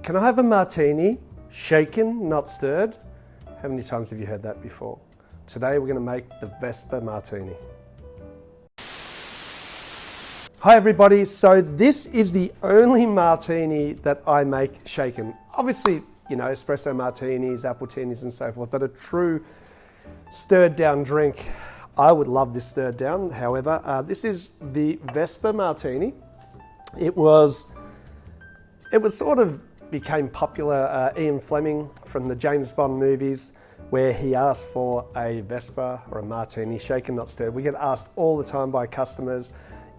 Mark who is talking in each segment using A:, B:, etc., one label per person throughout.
A: Can I have a martini, shaken, not stirred? How many times have you heard that before? Today we're going to make the Vesper Martini. Hi everybody, so this is the only martini that I make shaken. Obviously, you know, espresso martinis, appletinis and so forth, but a true stirred down drink. I would love this stirred down. However, this is the Vesper Martini. It became popular, Ian Fleming from the James Bond movies, where he asked for a Vesper or a martini, shaken not stirred. We get asked all the time by customers,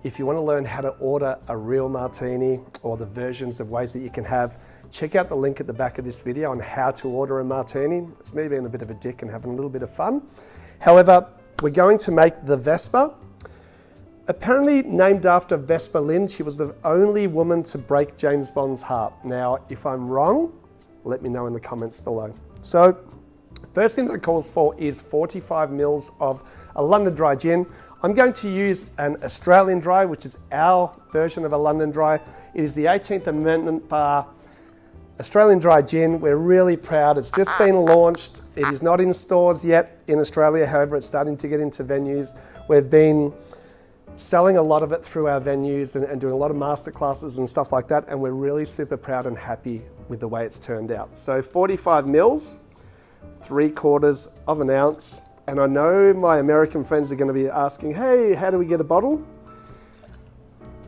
A: if you want to learn how to order a real martini or the versions of ways that you can have, check out the link at the back of this video on how to order a martini. It's me being a bit of a dick and having a little bit of fun. However, we're going to make the Vesper. Apparently named after Vesper Lynn, she was the only woman to break James Bond's heart. Now, if I'm wrong, let me know in the comments below. So, first thing that it calls for is 45 mils of a London Dry gin. I'm going to use an Australian Dry, which is our version of a London Dry. It is the 18th Amendment Bar Australian Dry Gin. We're really proud. It's just been launched. It is not in stores yet in Australia. However, it's starting to get into venues. We've been selling a lot of it through our venues and doing a lot of masterclasses and stuff like that. And we're really super proud and happy with the way it's turned out. So 45 mils, 3/4 of an ounce. And I know my American friends are going to be asking, hey, how do we get a bottle?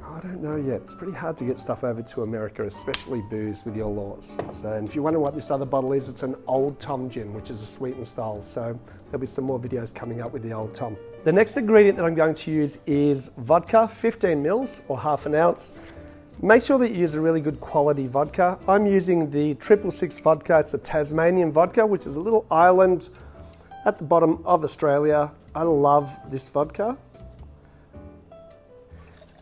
A: I don't know yet. It's pretty hard to get stuff over to America, especially booze with your laws. So, and if you're wondering what this other bottle is, it's an Old Tom gin, which is a sweetened style. So there'll be some more videos coming up with the Old Tom. The next ingredient that I'm going to use is vodka, 15 mils or half an ounce. Make sure that you use a really good quality vodka. I'm using the 666 vodka. It's a Tasmanian vodka, which is a little island at the bottom of Australia. I love this vodka.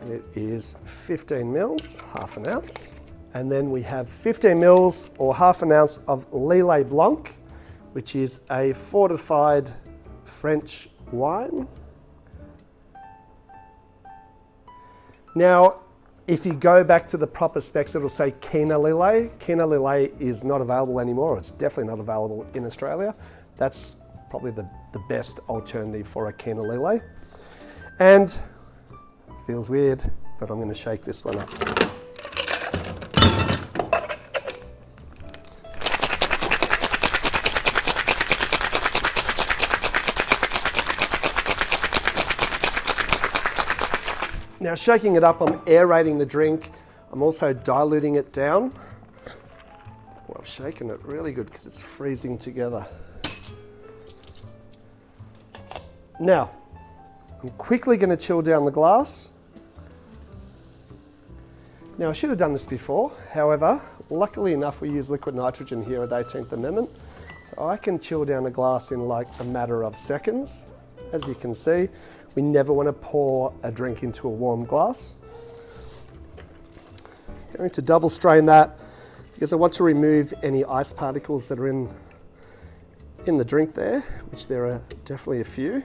A: It is 15 mils, half an ounce. And then we have 15 mils or half an ounce of Lillet Blanc, which is a fortified French wine. Now, if you go back to the proper specs, it'll say Quina Lillet. Quina Lillet is not available anymore. It's definitely not available in Australia. That's probably the best alternative for a Quina Lillet. And feels weird, but I'm going to shake this one up. Now, shaking it up, I'm aerating the drink. I'm also diluting it down. Well, I've shaken it really good because it's freezing together. Now, I'm quickly going to chill down the glass. Now, I should have done this before. However, luckily enough, we use liquid nitrogen here at 18th Amendment. So I can chill down the glass in like a matter of seconds. As you can see, we never want to pour a drink into a warm glass. Going to double strain that because I want to remove any ice particles that are in the drink there, which there are definitely a few.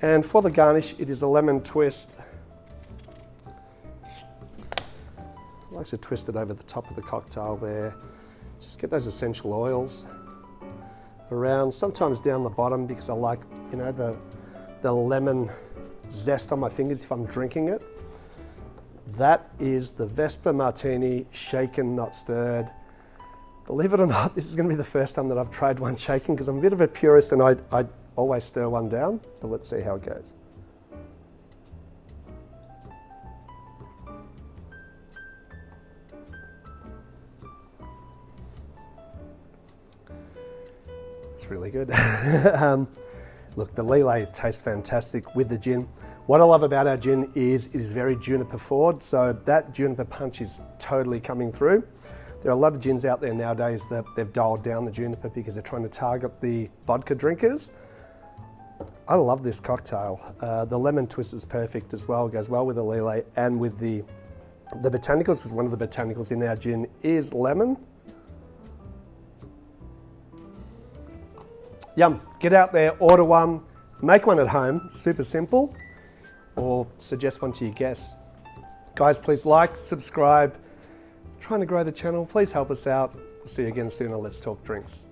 A: And for the garnish, it is a lemon twist. I like to twist it over the top of the cocktail there. Just get those essential oils around, sometimes down the bottom because I like, you know, the lemon zest on my fingers if I'm drinking it. That is the Vesper Martini, shaken, not stirred. Believe it or not, this is going to be the first time that I've tried one shaken because I'm a bit of a purist and I always stir one down, but let's see how it goes. It's really good. Look, the Lillet tastes fantastic with the gin. What I love about our gin is it is very juniper forward, so that juniper punch is totally coming through. There are a lot of gins out there nowadays that they've dialed down the juniper because they're trying to target the vodka drinkers. I love this cocktail. The lemon twist is perfect as well. It goes well with the Lillet and with the botanicals, because one of the botanicals in our gin is lemon. Yum. Get out there, order one, make one at home, super simple, or suggest one to your guests. Guys, please like, subscribe. Trying to grow the channel. Please help us out. We'll see you again soon on Let's Talk Drinks.